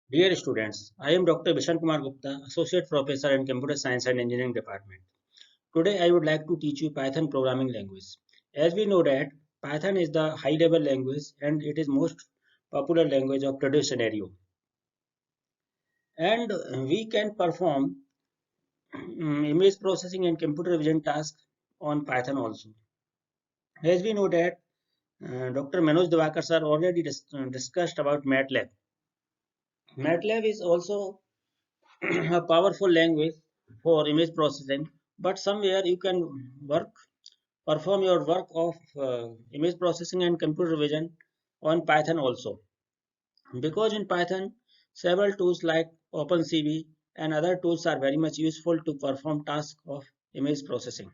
Dear students, I am Dr. Bishan Kumar Gupta, Associate Professor in Computer Science and Engineering Department. Today I would like to teach you Python programming language. As we know that Python is the high-level language and it is most popular language of today's scenario. And we can perform image processing and computer vision tasks on Python also. As we know that Dr. Manoj Devakar sir already discussed about MATLAB. MATLAB is also a powerful language for image processing, but somewhere you can work perform your work of image processing and computer vision on Python also, because in Python several tools like OpenCV and other tools are very much useful to perform tasks of image processing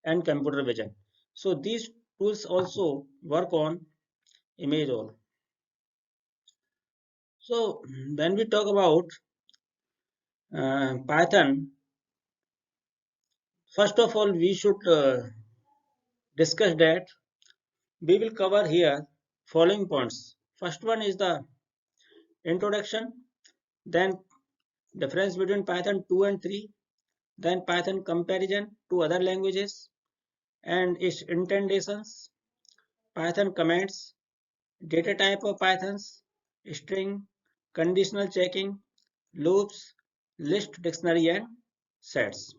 and computer vision. So these tools also work on image all. So when we talk about Python, first of all we should discuss that we will cover here following points. First one is the introduction, then difference between Python 2 and 3, then Python comparison to other languages and its indentations, Python commands, data type of Pythons, string, conditional checking, loops, list dictionary and sets.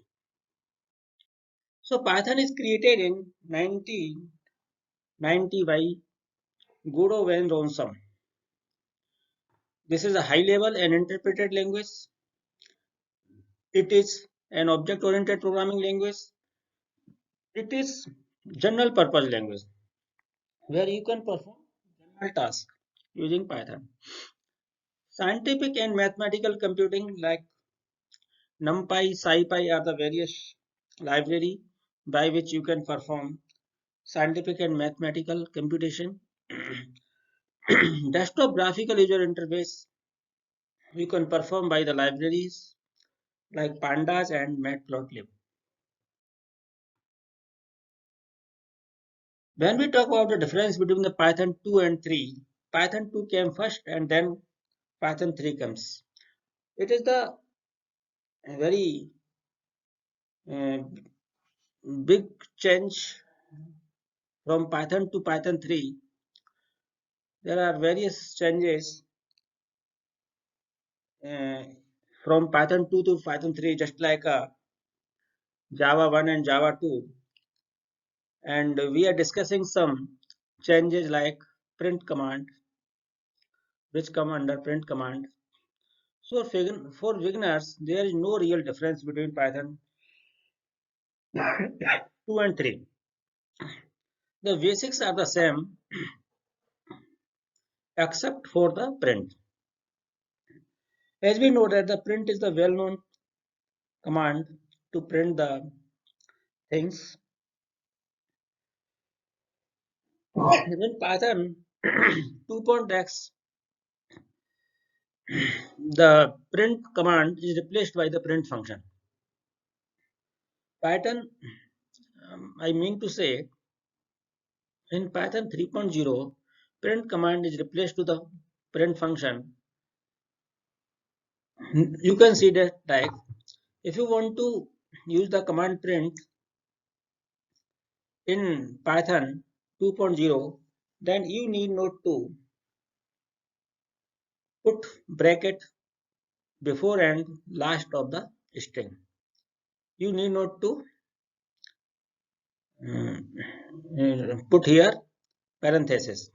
So Python is created in 1990 by Guido van Rossum. This is a high-level and interpreted language. It is an object-oriented programming language. It is general-purpose language where you can perform general tasks using Python. Scientific and mathematical computing like NumPy, SciPy are the various library by which you can perform scientific and mathematical computation. Desktop graphical user interface you can perform by the libraries like Pandas and Matplotlib. When we talk about the difference between the Python 2 and 3, Python 2 came first and then Python 3 comes. It is the very uh, big change from Python to Python 3. There are various changes uh, from Python 2 to Python 3, just like Java 1 and Java 2. And we are discussing some changes like print command, which come under print command. So for beginners, there is no real difference between Python 2 and 3. The basics are the same except for the print. As we know that the print is the well-known command to print the things. In Python 2.x, the print command is replaced by the print function. Python, I mean to say, in Python 3.0, print command is replaced to the print function. You can see that like if you want to use the command print in Python 2.0, then you need not to put bracket before and last of the string. You need not to put here parenthesis.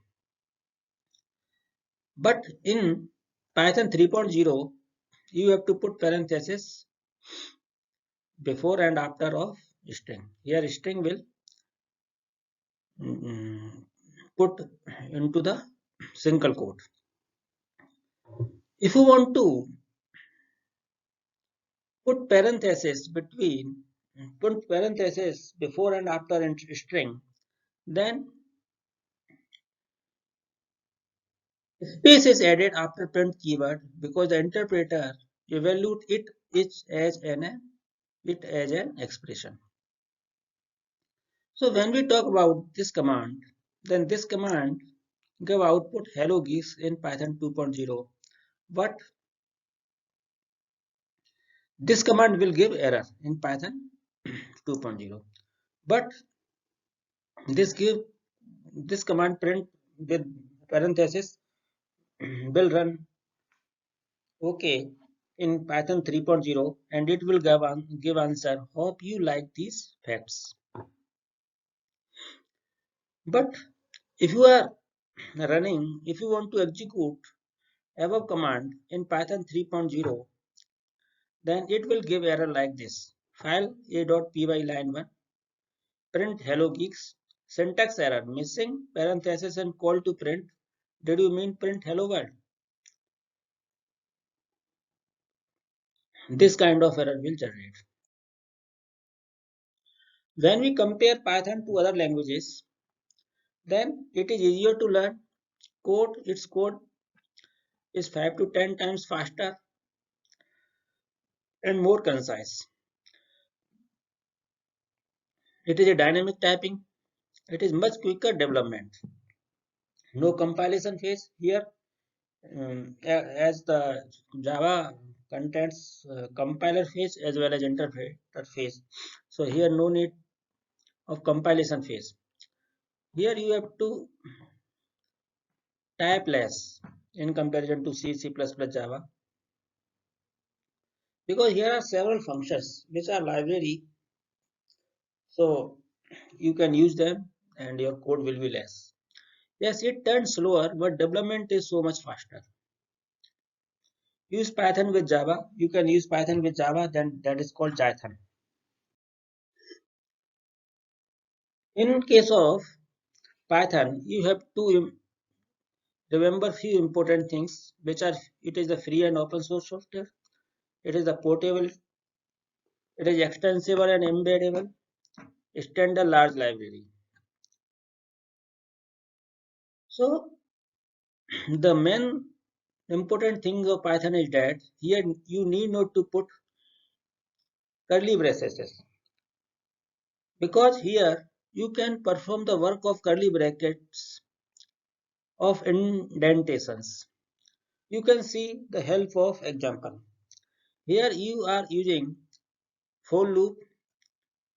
But in Python 3.0, you have to put parenthesis before and after of string. Here string will put into the single quote. If you want to put parenthesis before and after string, then space is added after print keyword because the interpreter evaluate it as an expression. So when we talk about this command, then this command give output hello geese in Python 2.0. But This command will give error in Python 2.0, but this command print with parenthesis will run okay in Python 3.0, and it will give answer. Hope you like these facts. But if you are if you want to execute above command in Python 3.0, then it will give error like this. File a.py line 1, print hello geeks, syntax error, missing parenthesis and call to print. Did you mean print hello world? This kind of error will generate. When we compare Python to other languages, then it is easier to learn. Its code is 5 to 10 times faster and more concise. It is a dynamic typing. It is much quicker development. No compilation phase here, as the Java contains compiler phase as well as interpreter phase. So here no need of compilation phase. Here you have to type less in comparison to C, C++, Java, because here are several functions which are library, so you can use them and your code will be less. Yes, it turns slower, but development is so much faster. Use Python with Java. You can use Python with Java, then that is called Jython. In case of Python, you have to remember few important things, which are it is a free and open source software. It is a portable. It is extensible and embeddable. Standard large library. So the main important thing of Python is that here you need not to put curly braces, because here you can perform the work of curly brackets of indentations. You can see the help of example. Here you are using for loop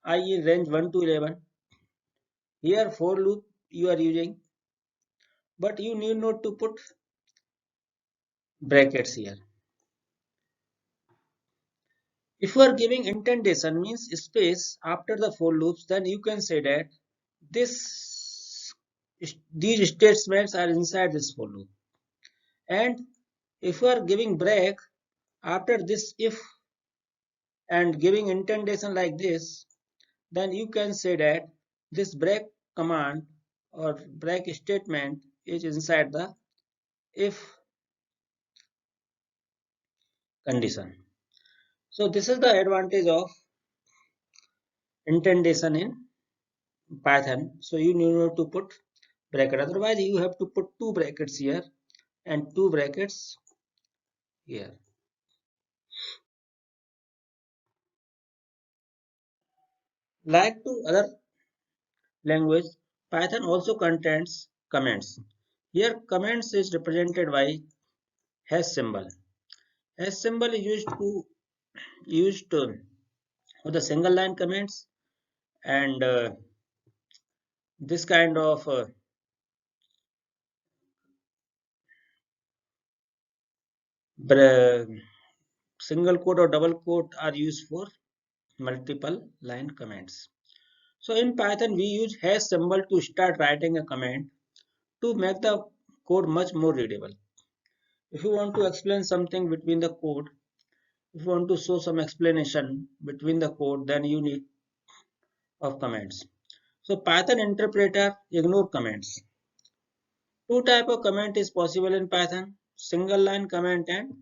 I in range 1 to 11. Here for loop you are using, but you need not to put brackets here. If you are giving indentation, means space after the for loops, then you can say that these statements are inside this for loop. And if you are giving break after this if and giving indentation like this, then you can say that this break command or break statement is inside the if condition. So this is the advantage of indentation in Python. So you need to put bracket, otherwise you have to put two brackets here and two brackets here. Like to other language, Python also contains comments. Here comments is represented by hash symbol. Hash symbol is used for the single line comments, and this kind of single quote or double quote are used for multiple line comments. So in Python we use hash symbol to start writing a command to make the code much more readable. If you want to explain something between the code, if you want to show some explanation between the code, then you need of comments. So Python interpreter ignore comments. Two type of comment is possible in Python: single line comment and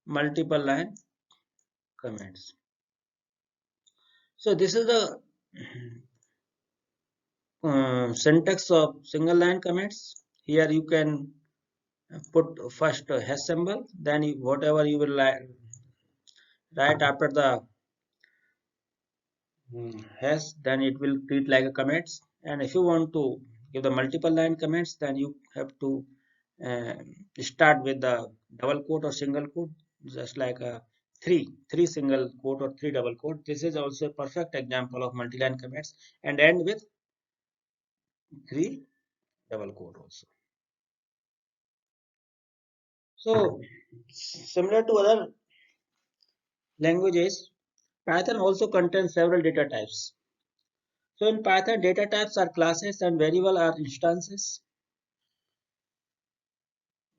multiple line comments. So this is the syntax of single line comments. Here you can put first hash symbol, then whatever you will write after the hash, then it will treat like a comments. And if you want to give the multiple line comments, then you have to uh, start with the double quote or single quote, just like three single quote or three double quote. This is also a perfect example of multi-line comments, and end with three double quote also. So similar to other languages, Python also contains several data types. So in Python, data types are classes and variable are instances.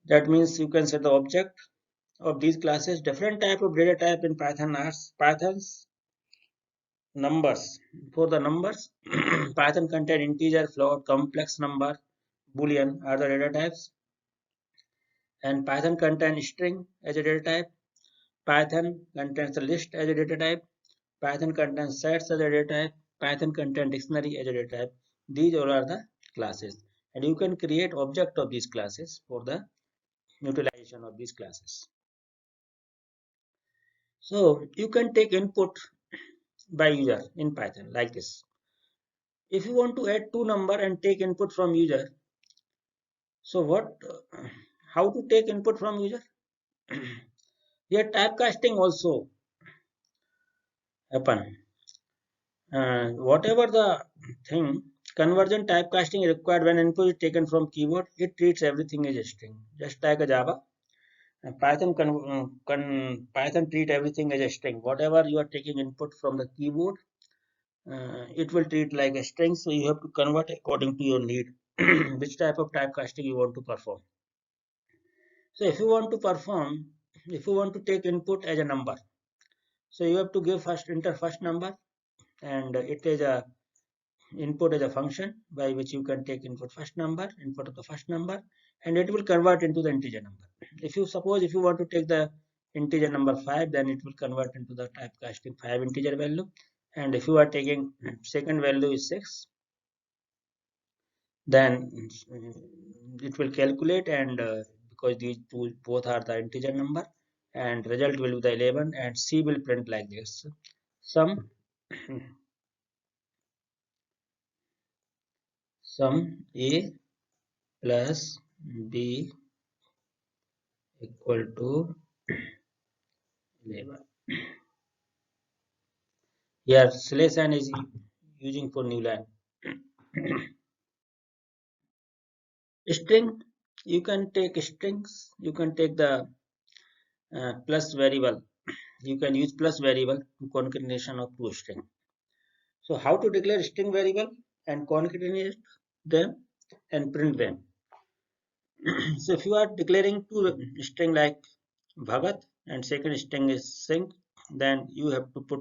That means you can set the object of these classes. Different type of data type in Python are Python's numbers. For the numbers, Python contain integer, float, complex number, boolean are the data types. And Python contains string as a data type. Python contains the list as a data type. Python contains sets as a data type. Python contains dictionary as a data type. These all are the classes. And you can create object of these classes for the utilization of these classes. So you can take input by user in Python like this. If you want to add two number and take input from user, so how to take input from user? Here typecasting also happen. Whatever the thing, convergent typecasting is required when input is taken from keyboard. It treats everything as a string, just like a Java. Python treat everything as a string. Whatever you are taking input from the keyboard, it will treat like a string. So you have to convert according to your need, which type of typecasting you want to perform. So if you want to take input as a number, so you have to give enter first number, and it is a input as a function by which you can take input of the first number, and it will convert into the integer number. If you want to take the integer number 5, then it will convert into the typecasting 5 integer value. And if you are taking second value is 6, then it will calculate, and because these two both are the integer number, and result will be the 11, and C will print like this: sum A plus B equal to 11. Here slash n is using for new line. String, you can take strings, you can take the plus variable, you can use plus variable to concatenation of two string. So how to declare string variable and concatenate them and print them? So if you are declaring two string like Bhagat and second string is Singh, then you have to put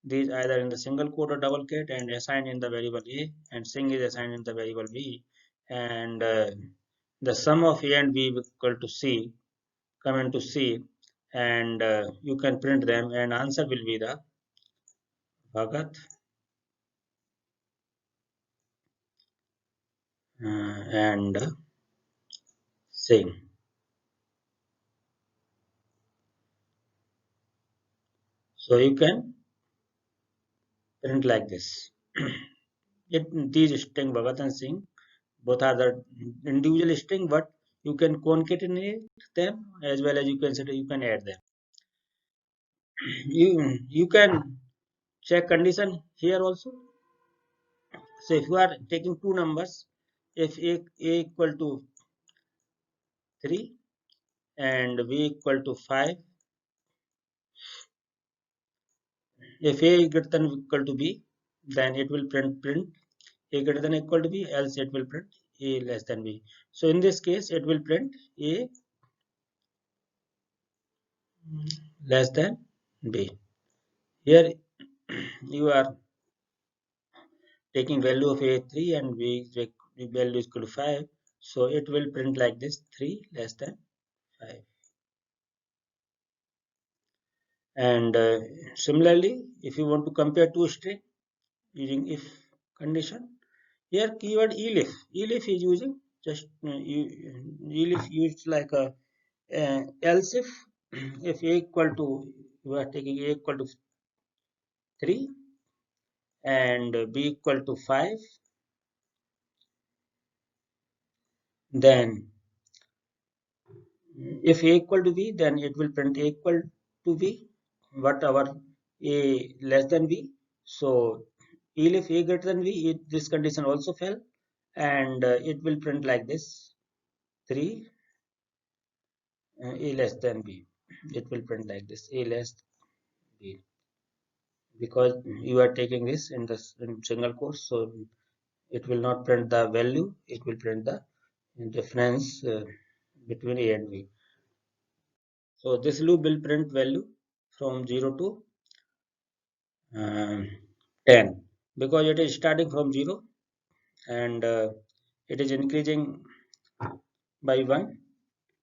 these either in the single quote or double quote and assign in the variable A, and Singh is assigned in the variable B, and the sum of A and B equal to C, come into C, and you can print them, and answer will be the Bhagat and Singh. So you can print like this. These string Bhagat and Singh both are the individual string, but you can concatenate them as well as you can add them. You can check condition here also. So if you are taking two numbers, if a equal to 3 and b equal to 5, if a is greater than equal to b, then it will print a greater than equal to b, else it will print a less than b. So in this case, it will print a less than b. Here you are taking value of a 3 and b value is equal to 5, so it will print like this: 3 less than 5. And similarly, if you want to compare two string using if condition, here keyword elif is using just elif used like a else if a equal to, you are taking a equal to 3 and b equal to 5, then if a equal to b, then it will print a equal to b, what our A less than B. So if A greater than B, this condition also fell, and it will print like this: 3 A less than B. It will print like this: A less B, because you are taking this in the single quotes, so it will not print the value, it will print the difference between A and B. So this loop will print value from 0 to um, 10, because it is starting from 0, and it is increasing by 1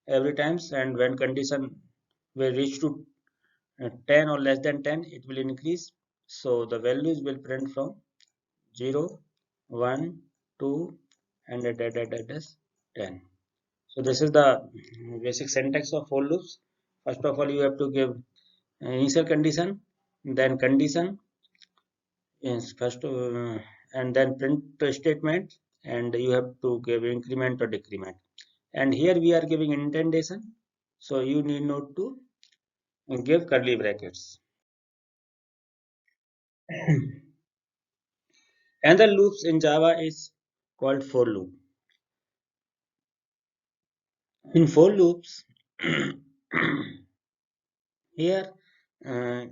every times, and when condition will reach to 10 or less than 10, it will increase. So the values will print from 0, 1, 2, and that is 10. So this is the basic syntax of for loops. First of all, you have to give initial condition, then condition, is first, and then print statement, and you have to give increment or decrement. And here we are giving indentation, so you need not to give curly brackets. Another loops in Java is called for loop. In for loops, here, uh,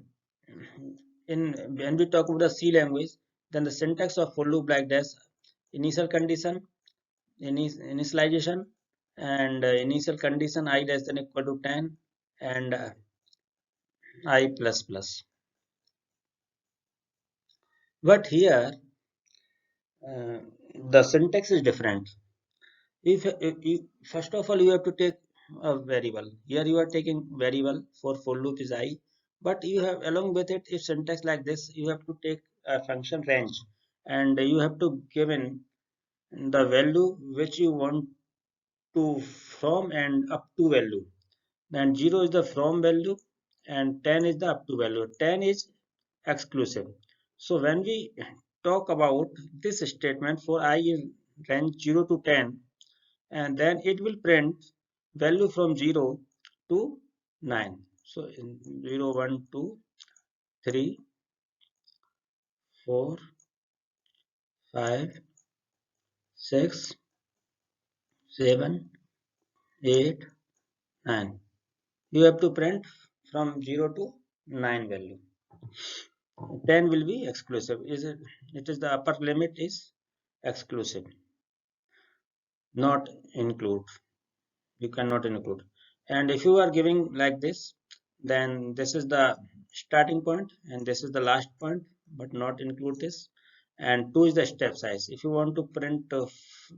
in when we talk about the C language, then the syntax of for loop like this: initial condition, initialization, and initial condition I less than equal to 10, and I plus plus. But here, uh, the syntax is different. If you, first of all, you have to take a variable. Here you are taking variable for loop is I, but you have along with it, if syntax like this, you have to take a function range, and you have to give in the value which you want to from and up to value. Then 0 is the from value, and 10 is the up to value. 10 is exclusive. So when we talk about this statement for I in range 0 to 10, and then it will print value from 0 to 9. So in 0, 1, 2, 3, 4, 5, 6, 7, 8, 9. You have to print from 0 to 9 value. 10 will be exclusive. It is the upper limit is exclusive, not include. You cannot include. And if you are giving like this, then this is the starting point and this is the last point, but not include this. And 2 is the step size. If you want to print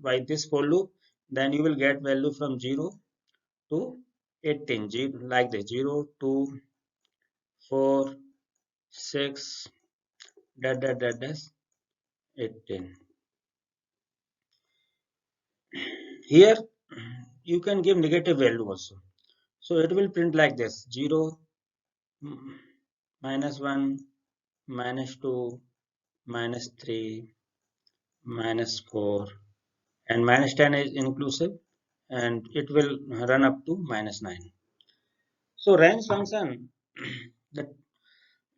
by this for loop, then you will get value from 0 to 18, like this: 0, 2, 4, 6, that 18. Here you can give negative value also. So it will print like this: 0, -1, -2, -3, -4, and -10 is inclusive, and it will run up to -9. So range function, that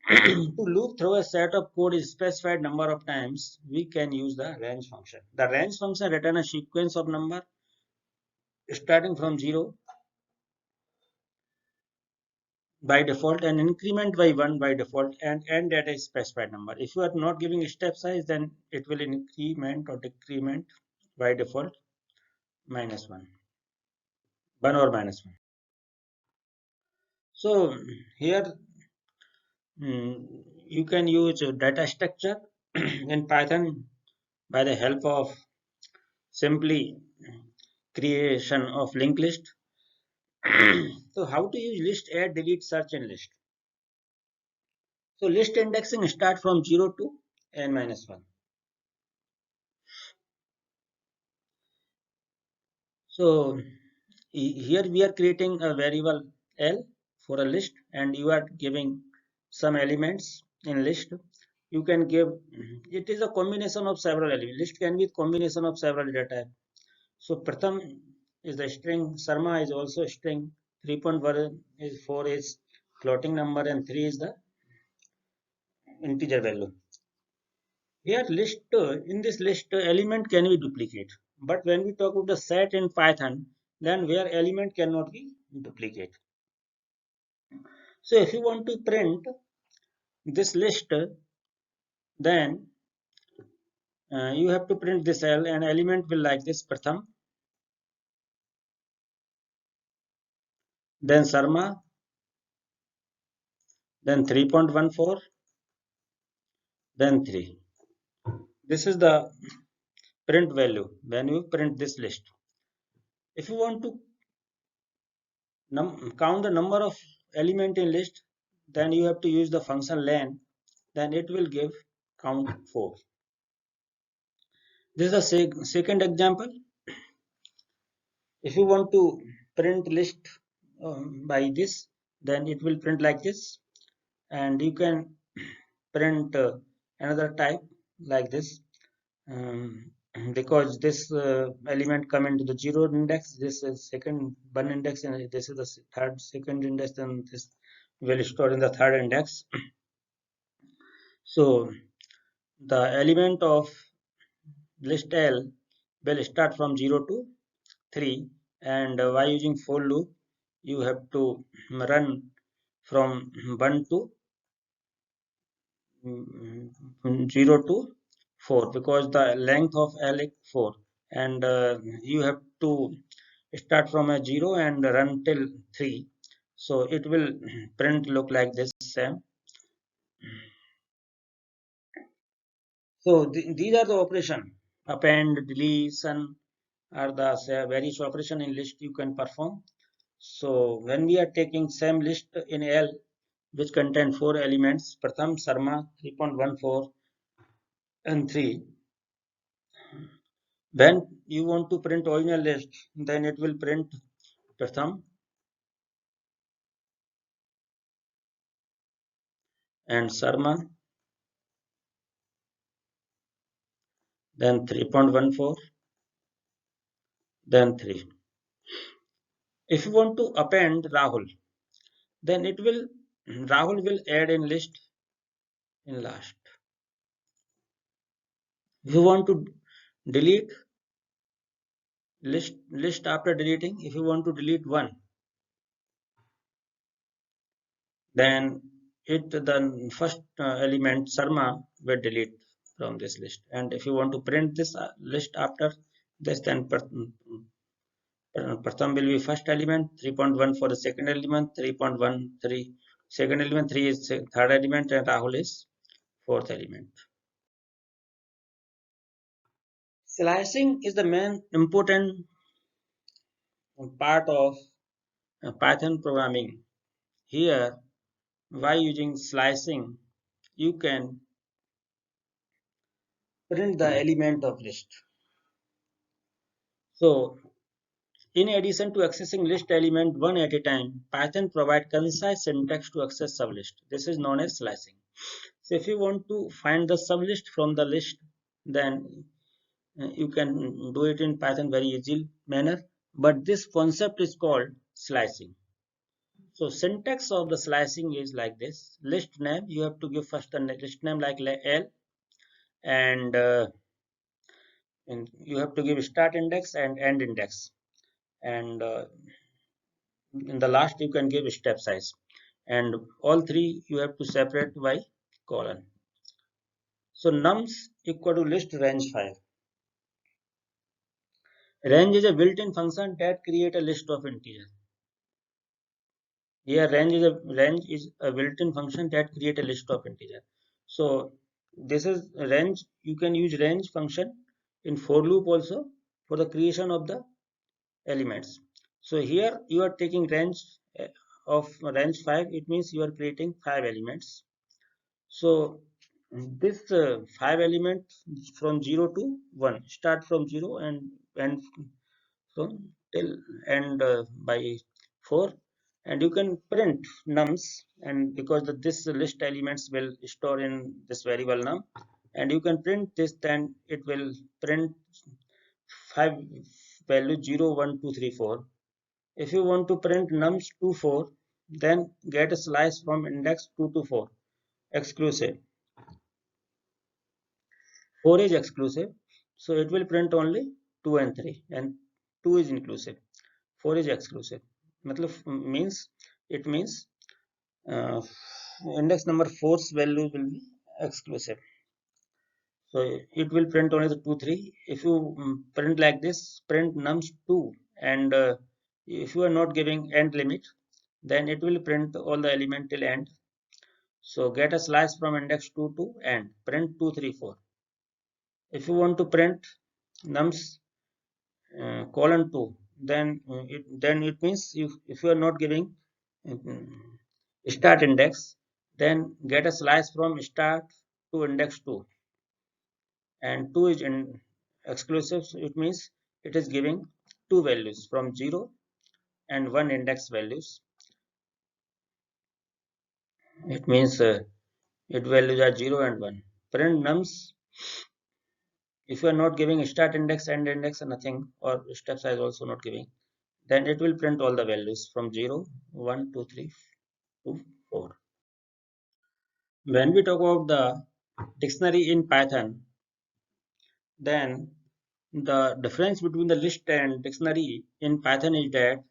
to loop through a set of code is specified number of times, we can use the range function. The range function return a sequence of number starting from 0 by default and increment by 1 by default, and end at a specified number. If you are not giving step size, then it will increment or decrement by default -1, 1 or -1. So here, you can use data structure in Python by the help of simply creation of linked list. So how to use list, add, delete, search, and list? So list indexing start from 0 to n-1. So here we are creating a variable L for a list, and you are giving some elements in list. You can give, it is a combination of several elements. List can be a combination of several data types. So Pratham is the string, Sarma is also string, 3.1 is 4 is floating number and 3 is the integer value. Here in this list element can be duplicate, but when we talk about the set in Python, then where element cannot be duplicate. So if you want to print this list, then you have to print this L, and element will like this: Pratham, then Sarma, then 3.14, then 3. This is the print value when you print this list. If you want to count the number of element in list, then you have to use the function len, then it will give count 4. This is the second example. If you want to print list by this, then it will print like this, and you can print another type like this, because this element come into the 0 index, this is second 1 index, and this is the third second index, and this will store in the third index. So the element of list L will start from 0 to 3, and by using for loop you have to run from 1 to 0 to 4, because the length of L is 4, and you have to start from a 0 and run till 3, so it will print look like this same. So these are the operation: append, deletion are the various operation in list you can perform. So when we are taking same list in L which contain 4 elements, Pratham, Sarma, 3.14 and 3, when you want to print original list, then it will print Pratham and Sarma, then 3.14, then 3. If you want to append Rahul, then it will Rahul will add in list in last. If you want to delete list after deleting, if you want to delete one, then the first element Sarma will delete from this list, and if you want to print this list after this, then Pratham will be first element, 3.1 for the second element, 3.13 second element, 3 is third element, and Rahul is fourth element. Slicing is the main important part of Python programming. Here, by using slicing, you can print the element of list. So, in addition to accessing list element one at a time, Python provides concise syntax to access sublist. This is known as slicing. So, if you want to find the sublist from the list, then you can do it in Python very easy manner. But this concept is called slicing. So syntax of the slicing is like this: list name, you have to give first a list name like L, and you have to give start index and end index, and in the last you can give step size, and all three you have to separate by colon. So nums equal to list range 5. Range is a built-in function that create a list of integers. Here range is a built-in function that create a list of integer. So this is range. You can use range function in for loop also for the creation of the elements. So here you are taking range of range 5. It means you are creating 5 elements. So this 5 elements from 0 to 1 start from 0 and end from till end by 4, and you can print nums, and because this list elements will store in this variable num, and you can print this, then it will print 5 value 0 1 2 3 4. If you want to print nums 2 4, then get a slice from index 2 to 4 exclusive. 4 is exclusive, so it will print only 2 and 3, and 2 is inclusive. 4 is exclusive. Means it means uh, index number 4's value will be exclusive. So it will print only the 2, 3. If you print like this, print nums 2, and if you are not giving end limit, then it will print all the element till end. So get a slice from index 2 to end, print 2, 3, 4. If you want to print nums colon 2, then it means if you are not giving start index, then get a slice from start to index 2, and 2 is in exclusive, so it means it is giving two values from 0 and 1 index values. It means it values are 0 and 1. Print nums. If you are not giving start index, end index, and nothing, or step size also not giving, then it will print all the values from 0, 1, 2, 3 to 4. When we talk about the dictionary in Python, then the difference between the list and dictionary in Python is that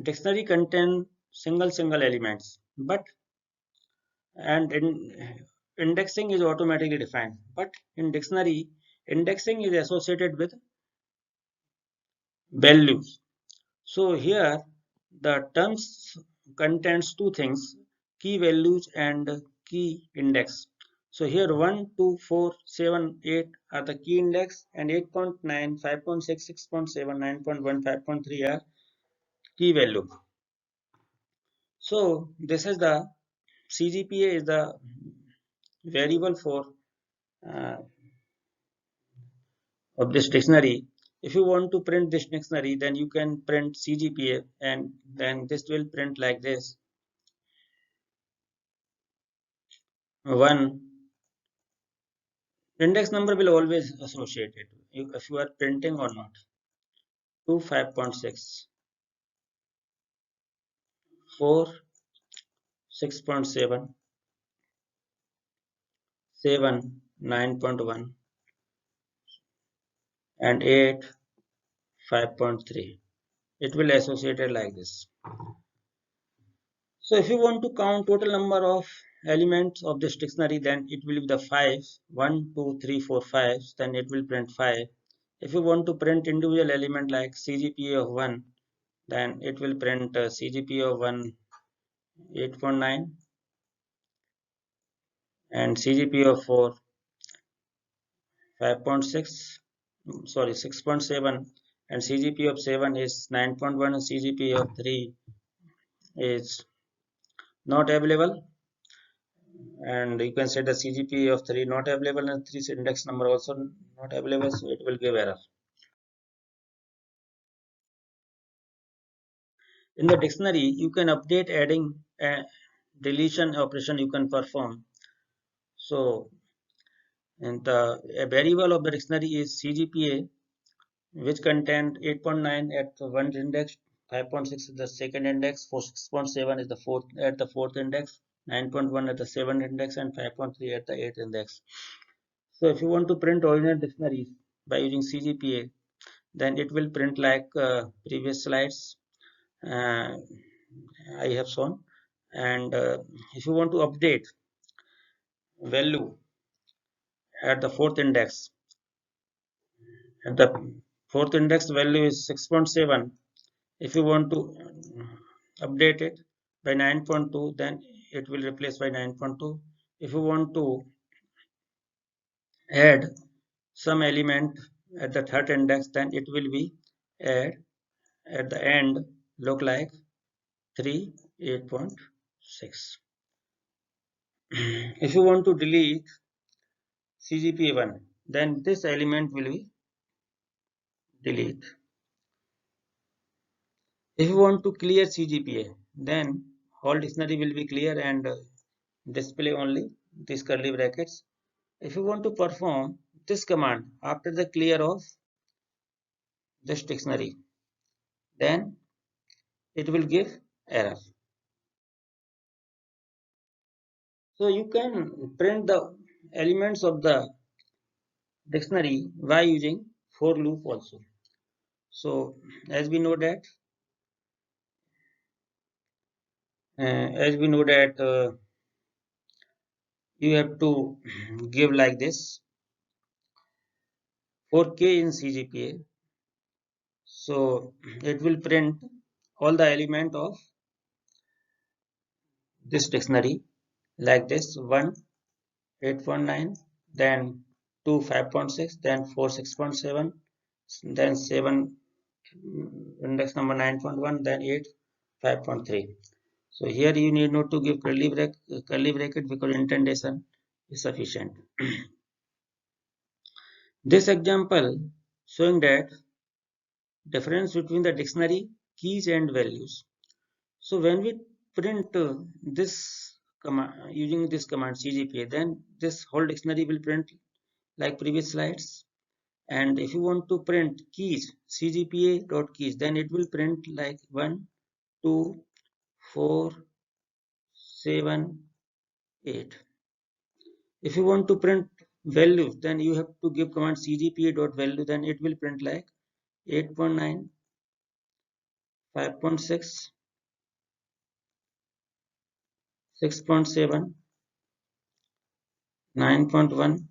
dictionary contain single elements, but and indexing is automatically defined. But in dictionary, indexing is associated with values. So here the terms contains two things: key values and key index. So here 1, 2, 4, 7, 8 are the key index, and 8.9, 5.6, 6.7, 9.1, 5.3 are key value. So this is the CGPA is the variable for uh, of this dictionary. If you want to print this dictionary, then you can print CGPA, and then this will print like this: 1. Index number will always associate it if you are printing or not. 2, 5.6, 4, 6.7, 7, 9.1, and 8, 5.3. It will associate it like this. So if you want to count total number of elements of this dictionary, then it will be the 5, 1, 2, 3, 4, 5, then it will print 5. If you want to print individual element like CGPA of 1, then it will print CGPA of 1, 8.9, and CGPA of 4, 5.6, sorry, 6.7, and CGPA of 7 is 9.1, and CGPA of 3 is not available, and you can say the CGPA of 3 not available, and 3 index number also not available, so it will give error. In the dictionary, you can update, adding, deletion operation you can perform. So and the variable of the dictionary is CGPA, which contained 8.9 at the one index, 5.6 is the second index, 6.7 is the fourth index, 9.1 at the seventh index, and 5.3 at the eighth index. So if you want to print original dictionaries by using CGPA, then it will print like previous slides I have shown. And if you want to update value at the fourth index, at the fourth index value is 6.7. If you want to update it by 9.2, then it will replace by 9.2. If you want to add some element at the third index, then it will be add at the end look like 3, 8.6. If you want to delete CGPA1, then this element will be delete. If you want to clear CGPA, then whole dictionary will be clear and display only these curly brackets. If you want to perform this command after the clear of this dictionary, then it will give error. So you can print the elements of the dictionary by using for loop also. So as we know that you have to give like this for k in CGPA. So it will print all the element of this dictionary like this: 1 8.9, then 2 5.6, then 4 6.7, then 7 index number 9.1, then 8 5.3. So here you need not to give curly bracket because indentation is sufficient. This example showing that difference between the dictionary keys and values. So when we print this command using this command CGPA, then this whole dictionary will print like previous slides. And if you want to print keys, cgpa.keys, then it will print like 1 2 4 7 8. If you want to print values, then you have to give command cgpa.value, then it will print like 8.9, 5.6, 6.7, 9.1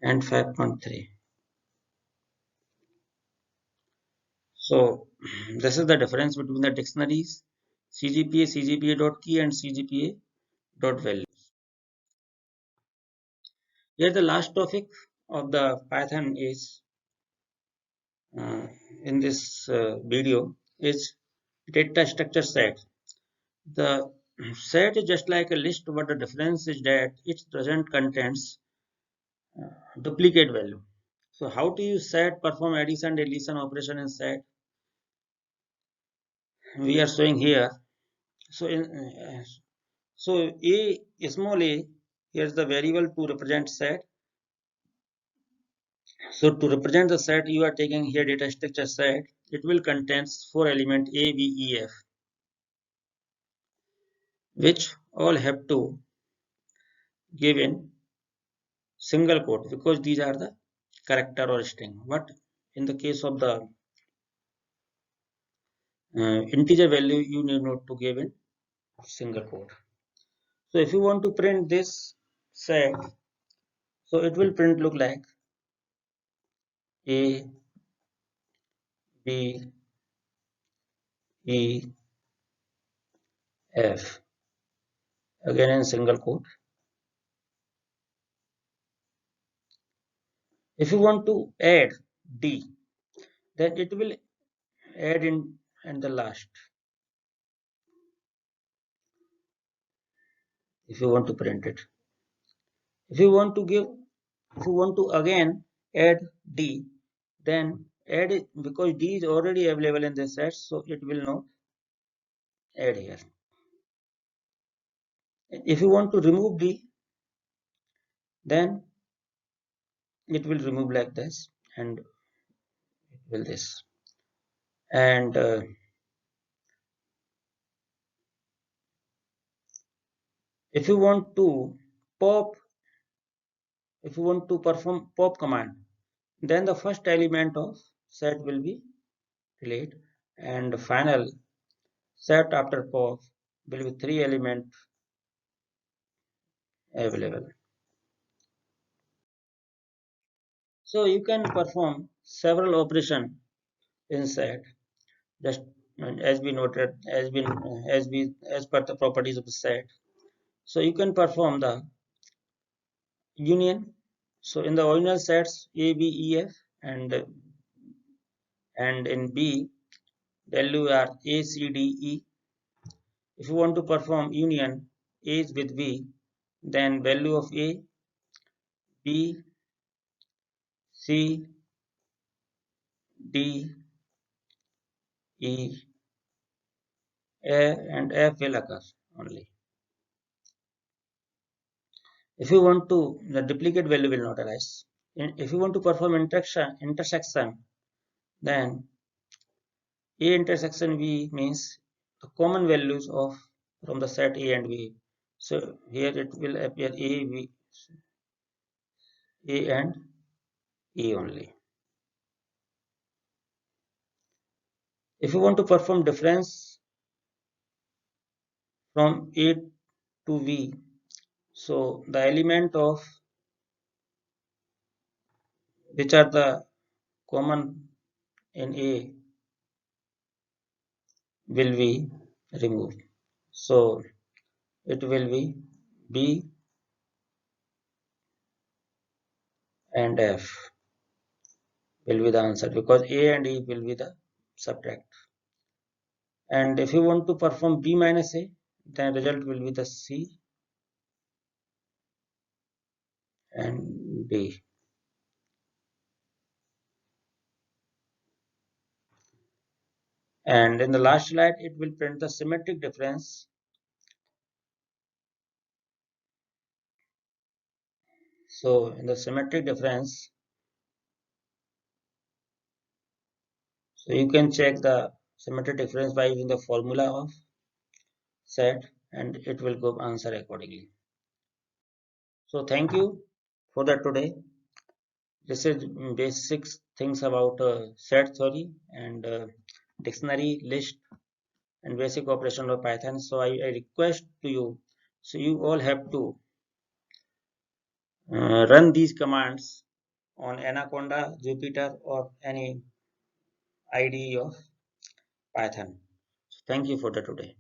and 5.3. So this is the difference between the dictionaries CGPA, cgpa.key and cgpa.value. Here the last topic of the Python is uh, in this video is data structure set. The set is just like a list, but the difference is that it doesn't contains duplicate value. So how to use set, perform addition, deletion operation in set? We are showing here. So so a small a, here's the variable to represent set. So to represent the set, you are taking here data structure set. It will contains 4 element A, B, E, F, which all have to give in single quote because these are the character or string. But in the case of the integer value, you need not to give in single quote. So if you want to print this set, so it will print look like A, B, E, F, again in single quote. If you want to add D, then it will add in and the last. If you want to print it, if you want to give, if you want to again add D, then add it because D is already available in this set, so it will not add here. If you want to remove D, then it will remove like this and it will this. And if you want to pop, if you want to perform pop command, then the first element of set will be delayed and final set after pop will be 3 element available. So you can perform several operations in set just as we noted as per the properties of the set. So you can perform the union. So in the original sets A, B, E, F and in B value are A, C, D, E. If you want to perform union A with B, then value of A, B, C, D, E, A and F will occur only. If you want to, the duplicate value will not arise. If you want to perform intersection, then A intersection B means the common values of from the set A and B. So here it will appear A and E only. If you want to perform difference from A to V, so the element of which are the common in A will be removed. So it will be B and F will be the answer, because A and E will be the subtract. And if you want to perform B minus A, then result will be the C and D. And in the last slide, it will print the symmetric difference. So in the symmetric difference, so you can check the symmetric difference by using the formula of set, and it will give answer accordingly. So thank you for that today. This is basic things about set theory and dictionary list and basic operation of Python. So I request to you, so you all have to run these commands on Anaconda, Jupyter, or any IDE of Python. So thank you for the today.